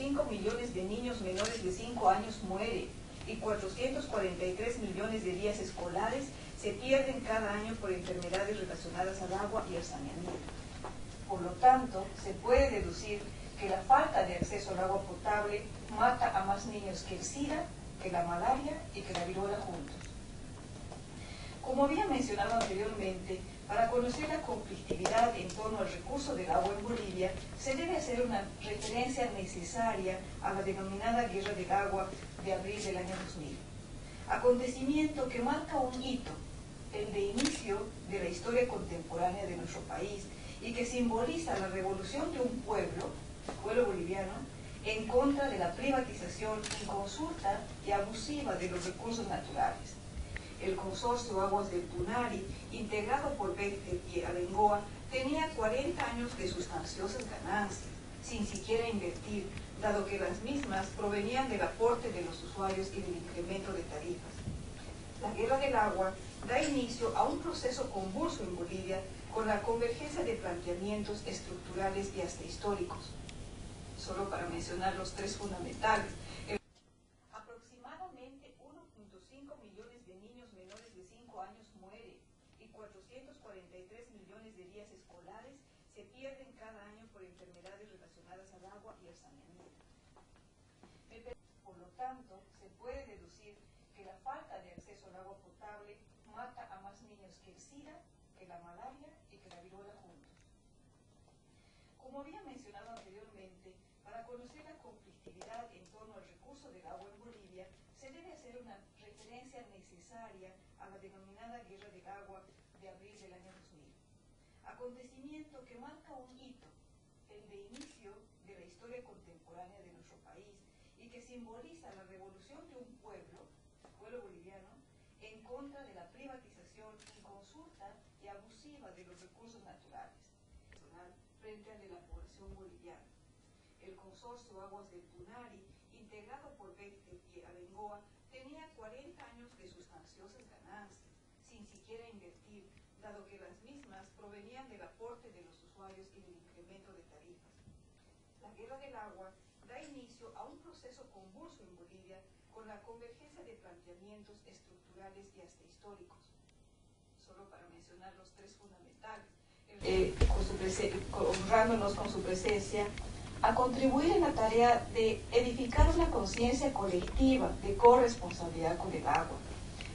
1.5 millones de niños menores de 5 años mueren y 443 millones de días escolares se pierden cada año por enfermedades relacionadas al agua y al saneamiento. Por lo tanto, se puede deducir que la falta de acceso al agua potable mata a más niños que el SIDA, que la malaria y que la viruela juntos. Como había mencionado anteriormente, para conocer la conflictividad en torno al recurso del agua en Bolivia, se debe hacer una referencia necesaria a la denominada Guerra del Agua de abril del año 2000. Acontecimiento que marca un hito, el de inicio de la historia contemporánea de nuestro país, y que simboliza la revolución de un pueblo, el pueblo boliviano, en contra de la privatización inconsulta y abusiva de los recursos naturales. El consorcio Aguas del Tunari, integrado por Bechtel y Abengoa, tenía 40 años de sustanciosas ganancias, sin siquiera invertir, dado que las mismas provenían del aporte de los usuarios y del incremento de tarifas. La Guerra del Agua da inicio a un proceso convulso en Bolivia con la convergencia de planteamientos estructurales y hasta históricos. Solo para mencionar los tres fundamentales. Aproximadamente 1.5 millones de niños menores de 5 años mueren y 443 millones de días escolares se pierden cada año por enfermedades relacionadas al agua y al saneamiento. Por lo tanto, se puede deducir que la falta de acceso al agua potable mata a más niños que el SIDA, que la malaria y que la viruela juntos. Como había mencionado anteriormente, para conocer la conflictividad en torno al recurso del agua en Bolivia, se debe hacer una referencia necesaria a la denominada Guerra del Agua de abril del año 2000. Acontecimiento que marca un hito, el de inicio de la historia contemporánea de nuestro país, y que simboliza la revolución de un pueblo, el pueblo boliviano, en contra de la privatización inconsulta y abusiva de los recursos naturales, frente al de la población boliviana. El consorcio Aguas del Tunari, integrado por Bechtel y Abengoa, tenía 40 años de sustanciosas ganancias, sin siquiera invertir, dado que las mismas provenían del aporte de los usuarios y del incremento de tarifas. La Guerra del Agua da inicio a un proceso convulso en Bolivia con la convergencia de planteamientos estructurales y hasta históricos. Solo para mencionar los tres fundamentales. Honrándonos con su presencia, a contribuir en la tarea de edificar una conciencia colectiva de corresponsabilidad con el agua,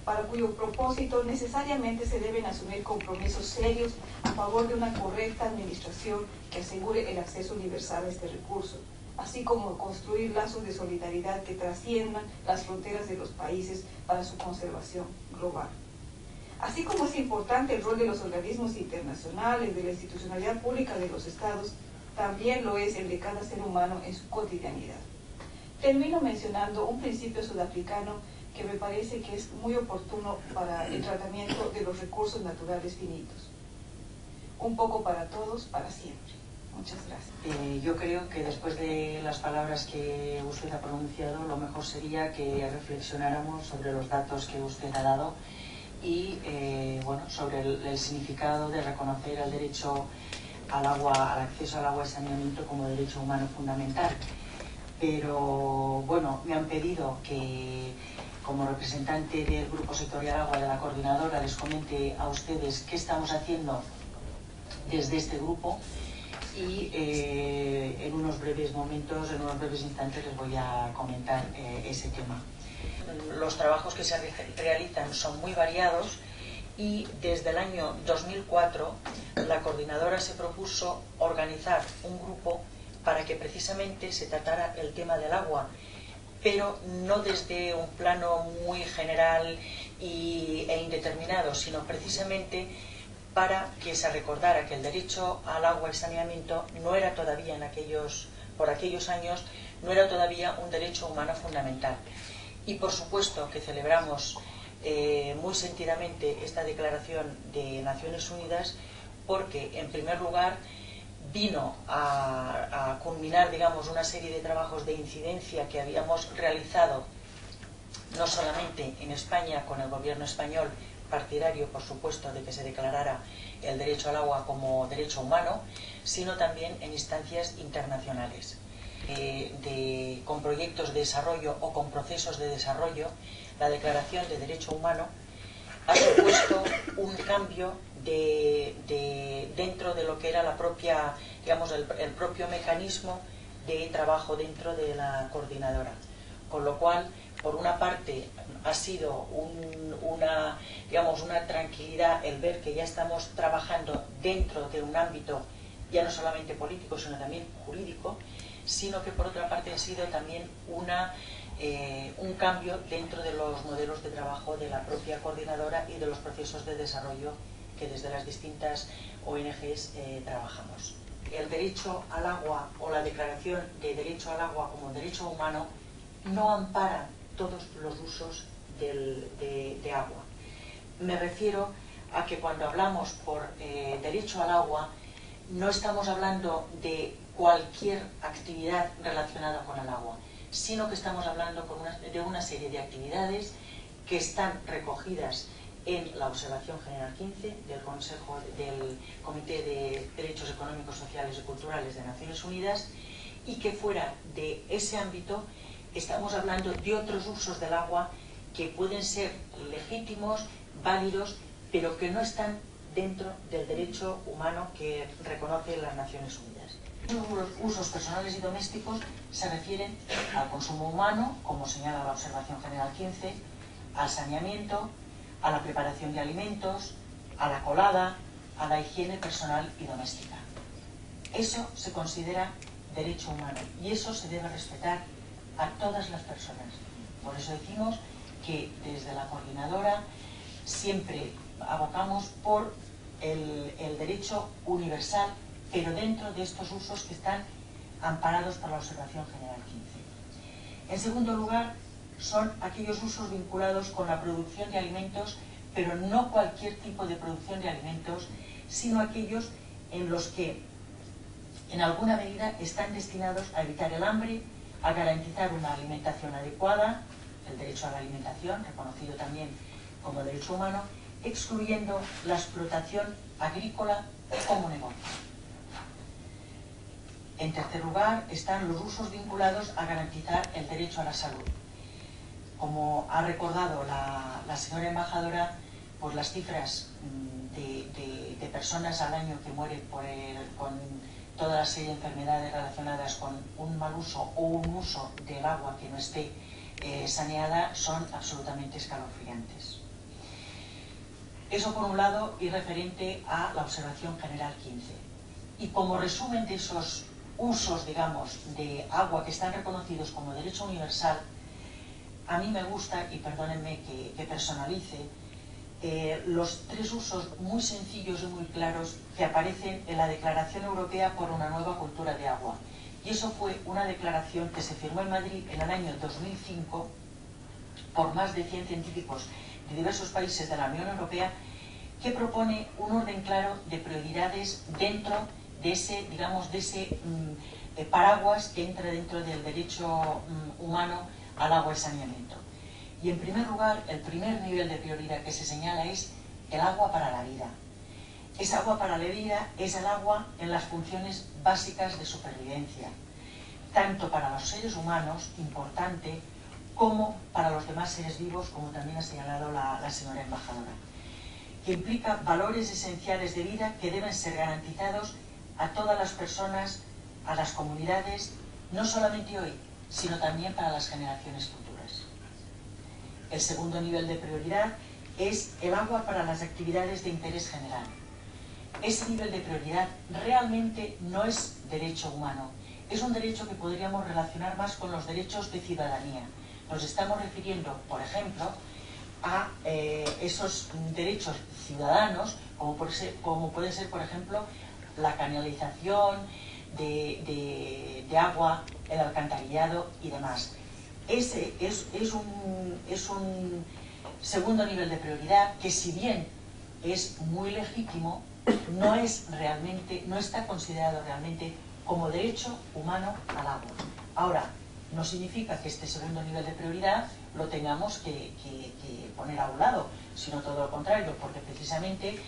para cuyo propósito necesariamente se deben asumir compromisos serios a favor de una correcta administración que asegure el acceso universal a este recurso, así como construir lazos de solidaridad que trasciendan las fronteras de los países para su conservación global. Así como es importante el rol de los organismos internacionales, de la institucionalidad pública de los estados, también lo es el de cada ser humano en su cotidianidad. Termino mencionando un principio sudafricano que me parece que es muy oportuno para el tratamiento de los recursos naturales finitos. Un poco para todos, para siempre. Muchas gracias. Yo creo que después de las palabras que usted ha pronunciado, lo mejor sería que reflexionáramos sobre los datos que usted ha dado y bueno, sobre el significado de reconocer el derecho al agua, al acceso al agua y saneamiento como derecho humano fundamental. Pero bueno, me han pedido que como representante del Grupo Sectorial Agua de la Coordinadora les comente a ustedes qué estamos haciendo desde este grupo y en unos breves momentos, en unos breves instantes les voy a comentar ese tema. Los trabajos que se realizan son muy variados y desde el año 2004 la coordinadora se propuso organizar un grupo para que precisamente se tratara el tema del agua, pero no desde un plano muy general e indeterminado, sino precisamente para que se recordara que el derecho al agua y saneamiento no era todavía por aquellos años, no era todavía un derecho humano fundamental. Y por supuesto que celebramos muy sentidamente esta declaración de Naciones Unidas porque, en primer lugar, vino a culminar, digamos, una serie de trabajos de incidencia que habíamos realizado no solamente en España con el gobierno español, partidario, por supuesto, de que se declarara el derecho al agua como derecho humano, sino también en instancias internacionales. con proyectos de desarrollo o con procesos de desarrollo, la Declaración de Derecho Humano ha supuesto un cambio dentro de lo que era la propia, digamos, el propio mecanismo de trabajo dentro de la coordinadora. Con lo cual, por una parte, ha sido una tranquilidad el ver que ya estamos trabajando dentro de un ámbito ya no solamente político, sino también jurídico, sino que por otra parte ha sido también un cambio dentro de los modelos de trabajo de la propia coordinadora y de los procesos de desarrollo que desde las distintas ONGs trabajamos. El derecho al agua o la declaración de derecho al agua como derecho humano no ampara todos los usos de agua. Me refiero a que cuando hablamos por derecho al agua no estamos hablando de cualquier actividad relacionada con el agua, sino que estamos hablando de una serie de actividades que están recogidas en la Observación General 15 del Comité de Derechos Económicos, Sociales y Culturales de Naciones Unidas, y que fuera de ese ámbito estamos hablando de otros usos del agua que pueden ser legítimos, válidos, pero que no están dentro del derecho humano que reconoce las Naciones Unidas. Los usos personales y domésticos se refieren al consumo humano, como señala la Observación General 15, al saneamiento, a la preparación de alimentos, a la colada, a la higiene personal y doméstica. Eso se considera derecho humano y eso se debe respetar a todas las personas. Por eso decimos que desde la coordinadora siempre abocamos por el derecho universal, pero dentro de estos usos que están amparados por la Observación General 15. En segundo lugar, son aquellos usos vinculados con la producción de alimentos, pero no cualquier tipo de producción de alimentos, sino aquellos en los que en alguna medida están destinados a evitar el hambre, a garantizar una alimentación adecuada, el derecho a la alimentación, reconocido también como derecho humano, excluyendo la explotación agrícola como negocio. En tercer lugar, están los usos vinculados a garantizar el derecho a la salud. Como ha recordado la señora embajadora, pues las cifras de personas al año que mueren con toda la serie de enfermedades relacionadas con un mal uso o un uso del agua que no esté saneada son absolutamente escalofriantes. Eso por un lado y referente a la Observación General 15. Y como resumen de esos usos, digamos, de agua que están reconocidos como derecho universal, a mí me gusta, y perdónenme que personalice, los tres usos muy sencillos y muy claros que aparecen en la Declaración Europea por una nueva cultura de agua. Y eso fue una declaración que se firmó en Madrid en el año 2005 por más de 100 científicos de diversos países de la Unión Europea, que propone un orden claro de prioridades dentro de ese, digamos, de ese paraguas que entra dentro del derecho humano al agua y saneamiento. Y en primer lugar, el primer nivel de prioridad que se señala es el agua para la vida. Esa agua para la vida es el agua en las funciones básicas de supervivencia, tanto para los seres humanos, importante, como para los demás seres vivos, como también ha señalado la señora embajadora, que implica valores esenciales de vida que deben ser garantizados a todas las personas, a las comunidades, no solamente hoy, sino también para las generaciones futuras. El segundo nivel de prioridad es el agua para las actividades de interés general. Ese nivel de prioridad realmente no es derecho humano, es un derecho que podríamos relacionar más con los derechos de ciudadanía. Nos estamos refiriendo, por ejemplo, a esos derechos ciudadanos, como puede ser, por ejemplo, la canalización de agua, el alcantarillado y demás. Ese es un segundo nivel de prioridad que, si bien es muy legítimo, no está considerado realmente como derecho humano al agua. Ahora, no significa que este segundo nivel de prioridad lo tengamos que poner a un lado, sino todo lo contrario, porque precisamente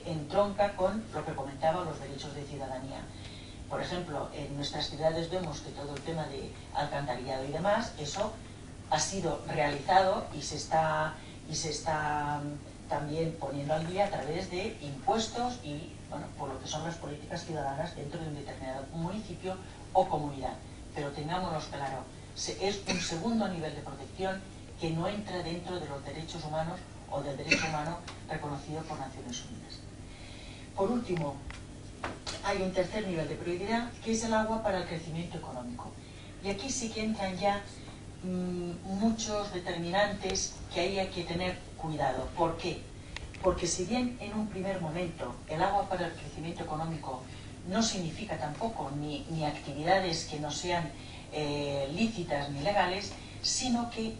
entronca con lo que comentaba, los derechos de ciudadanía. por ejemplo, en nuestras ciudades vemos que todo el tema de alcantarillado y demás, eso ha sido realizado y se está también poniendo al día a través de impuestos y, bueno, por lo que son las políticas ciudadanas dentro de un determinado municipio o comunidad. Pero tengámonos claro, es un segundo nivel de protección que no entra dentro de los derechos humanos o del derecho humano reconocido por Naciones Unidas. Por último, hay un tercer nivel de prioridad, que es el agua para el crecimiento económico. Y aquí sí que entran ya muchos determinantes que hay que tener cuidado. ¿Por qué? Porque si bien en un primer momento el agua para el crecimiento económico no significa tampoco ni actividades que no sean lícitas ni legales, sino que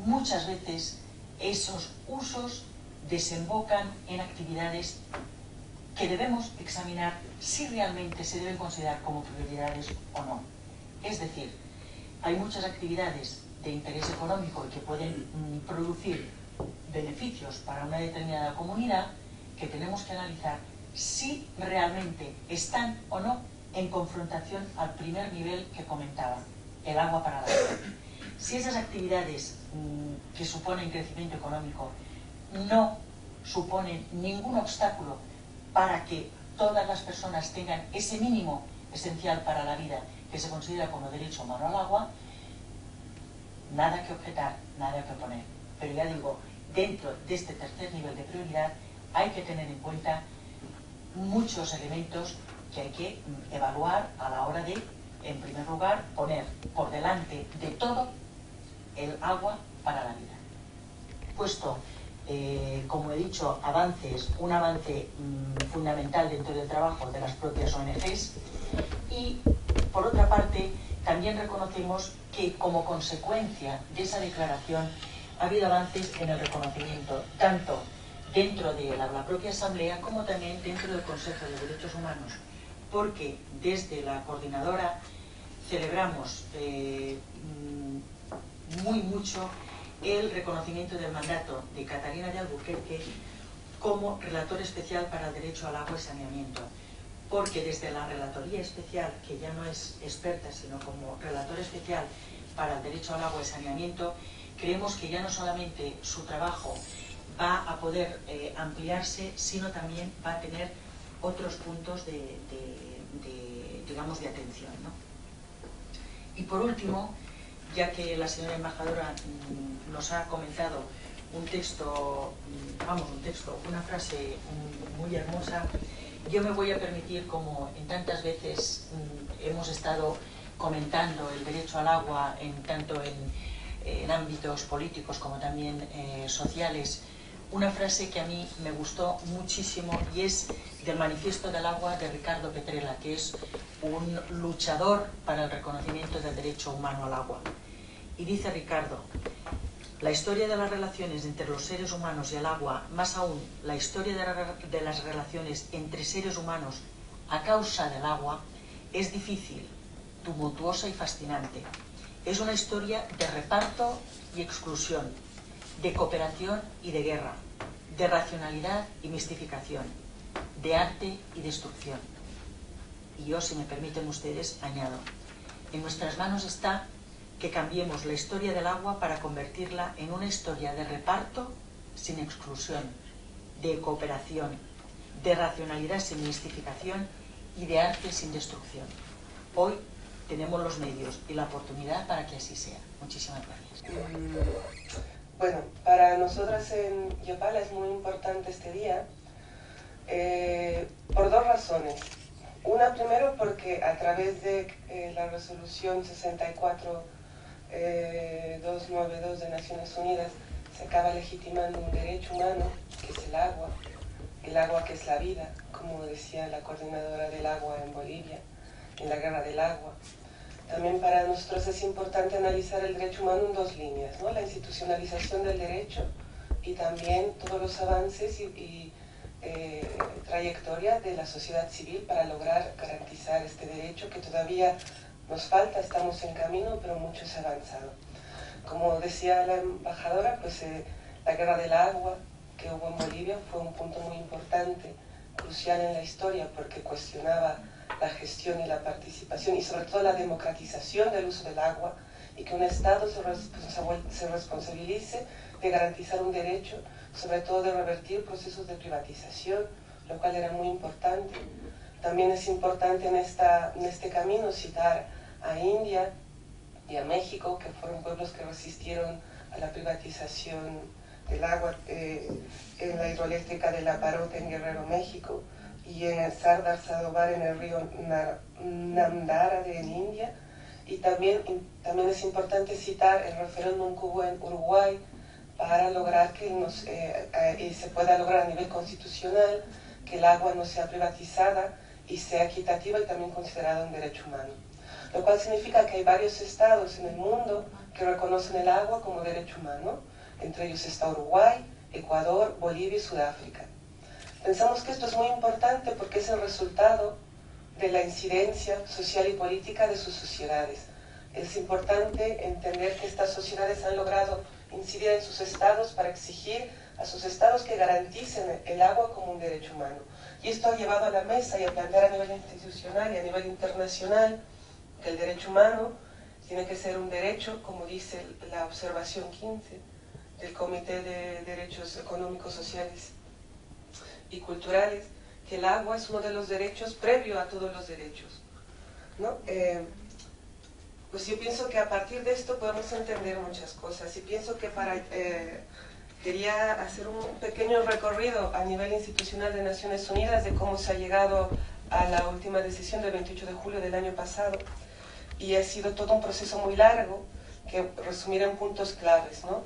muchas veces esos usos desembocan en actividades que debemos examinar si realmente se deben considerar como prioridades o no. Es decir, hay muchas actividades de interés económico y que pueden producir beneficios para una determinada comunidad que tenemos que analizar si realmente están o no en confrontación al primer nivel que comentaba, el agua para la vida. Si esas actividades que suponen crecimiento económico no suponen ningún obstáculo para que todas las personas tengan ese mínimo esencial para la vida que se considera como derecho humano al agua, nada que objetar, nada que oponer. Pero ya digo, dentro de este tercer nivel de prioridad hay que tener en cuenta muchos elementos que hay que evaluar a la hora de, en primer lugar, poner por delante de todo el agua para la vida. Puesto, como he dicho, un avance fundamental dentro del trabajo de las propias ONGs, y por otra parte también reconocemos que como consecuencia de esa declaración ha habido avances en el reconocimiento tanto dentro de la propia Asamblea como también dentro del Consejo de Derechos Humanos, porque desde la coordinadora celebramos mucho el reconocimiento del mandato de Catalina de Albuquerque como relator especial para el derecho al agua y saneamiento, porque desde la relatoría especial, que ya no es experta sino como relator especial para el derecho al agua y saneamiento, creemos que ya no solamente su trabajo va a poder ampliarse, sino también va a tener otros puntos digamos, de atención, ¿no? Y por último, ya que la señora embajadora nos ha comentado una frase muy hermosa, yo me voy a permitir, como en tantas veces hemos estado comentando el derecho al agua, tanto en ámbitos políticos como también sociales, una frase que a mí me gustó muchísimo y es del Manifiesto del Agua de Ricardo Petrella, que es un luchador para el reconocimiento del derecho humano al agua. Y dice Ricardo: la historia de las relaciones entre los seres humanos y el agua, más aún la historia de las relaciones entre seres humanos a causa del agua, es difícil, tumultuosa y fascinante. Es una historia de reparto y exclusión, de cooperación y de guerra, de racionalidad y mistificación, de arte y destrucción. Y yo, si me permiten ustedes, añado: en nuestras manos está que cambiemos la historia del agua para convertirla en una historia de reparto sin exclusión, de cooperación, de racionalidad sin mistificación y de arte sin destrucción. Hoy tenemos los medios y la oportunidad para que así sea. Muchísimas gracias. Bueno, para nosotras en Yopala es muy importante este día por dos razones. Una, primero, porque a través de la resolución 64-292 de Naciones Unidas se acaba legitimando un derecho humano, que es el agua que es la vida, como decía la coordinadora del agua en Bolivia, en la guerra del agua. También para nosotros es importante analizar el derecho humano en dos líneas, ¿no? La institucionalización del derecho y también todos los avances y trayectoria de la sociedad civil para lograr garantizar este derecho que todavía nos falta, estamos en camino, pero mucho se ha avanzado. Como decía la embajadora, pues la guerra del agua que hubo en Bolivia fue un punto muy importante, crucial en la historia, porque cuestionaba la gestión y la participación y sobre todo la democratización del uso del agua, y que un Estado se responsabilice de garantizar un derecho, sobre todo de revertir procesos de privatización, lo cual era muy importante. También es importante en este camino citar a India y a México, que fueron pueblos que resistieron a la privatización del agua en la hidroeléctrica de La Parota en Guerrero, México, y en el Sardar Sarovar en el río Namdara en India. Y también es importante citar el referéndum que hubo en Uruguay para lograr que se pueda lograr a nivel constitucional que el agua no sea privatizada y sea equitativa y también considerada un derecho humano. Lo cual significa que hay varios estados en el mundo que reconocen el agua como derecho humano. Entre ellos está Uruguay, Ecuador, Bolivia y Sudáfrica. Pensamos que esto es muy importante porque es el resultado de la incidencia social y política de sus sociedades. Es importante entender que estas sociedades han logrado incidir en sus estados para exigir a sus estados que garanticen el agua como un derecho humano. Y esto ha llevado a la mesa y a plantear a nivel institucional y a nivel internacional que el derecho humano tiene que ser un derecho, como dice la observación 15 del Comité de Derechos Económicos, Sociales y Culturales, que el agua es uno de los derechos previo a todos los derechos, ¿no? Pues yo pienso que a partir de esto podemos entender muchas cosas, y pienso que quería hacer un pequeño recorrido a nivel institucional de Naciones Unidas de cómo se ha llegado a la última decisión del 28 de julio del año pasado, y ha sido todo un proceso muy largo que resumiré en puntos claves, ¿no?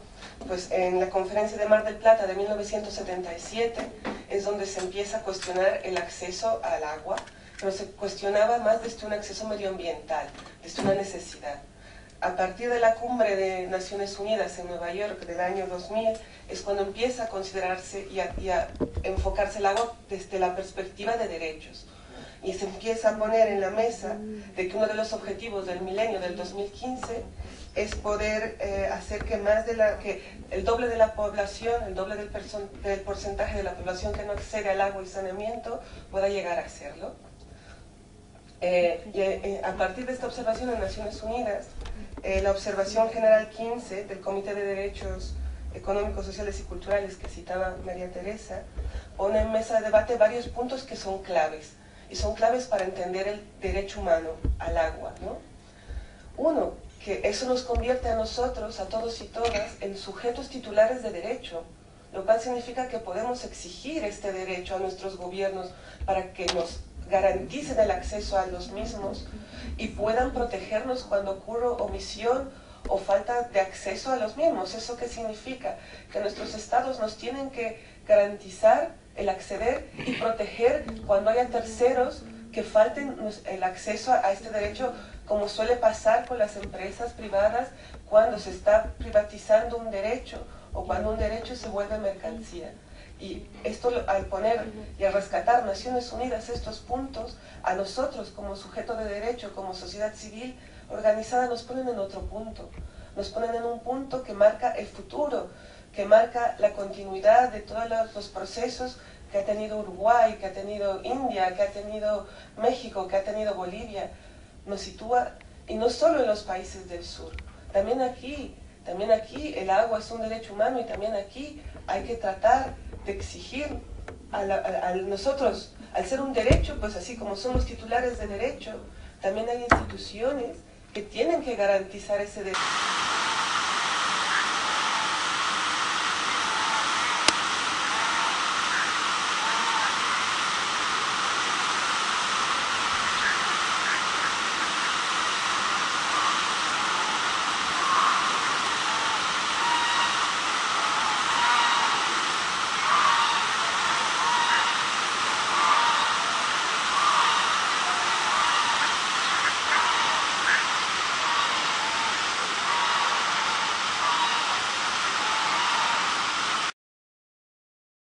Pues en la conferencia de Mar del Plata de 1977 es donde se empieza a cuestionar el acceso al agua, pero se cuestionaba más desde un acceso medioambiental, desde una necesidad. A partir de la cumbre de Naciones Unidas en Nueva York del año 2000 es cuando empieza a considerarse y a enfocarse el agua desde la perspectiva de derechos. Y se empieza a poner en la mesa de que uno de los objetivos del milenio del 2015 es poder hacer que el doble de la población, el doble del porcentaje de la población que no accede al agua y saneamiento pueda llegar a hacerlo. A partir de esta observación en Naciones Unidas, la observación general 15 del Comité de Derechos Económicos, Sociales y Culturales que citaba María Teresa, pone en mesa de debate varios puntos que son claves, y son claves para entender el derecho humano al agua, ¿no? Uno, que eso nos convierte a nosotros, a todos y todas, en sujetos titulares de derecho, lo cual significa que podemos exigir este derecho a nuestros gobiernos para que nos garanticen el acceso a los mismos y puedan protegernos cuando ocurra omisión o falta de acceso a los mismos. ¿Eso qué significa? Que nuestros estados nos tienen que garantizar el acceder y proteger cuando haya terceros que falten el acceso a este derecho, como suele pasar con las empresas privadas cuando se está privatizando un derecho o cuando un derecho se vuelve mercancía. Y esto, al poner y al rescatar Naciones Unidas estos puntos, a nosotros como sujeto de derecho, como sociedad civil organizada, nos ponen en otro punto. Nos ponen en un punto que marca el futuro, que marca la continuidad de todos los procesos que ha tenido Uruguay, que ha tenido India, que ha tenido México, que ha tenido Bolivia. Nos sitúa, y no solo en los países del sur, también aquí el agua es un derecho humano, y también aquí hay que tratar de exigir a nosotros, al ser un derecho, pues así como somos titulares de derecho, también hay instituciones que tienen que garantizar ese derecho.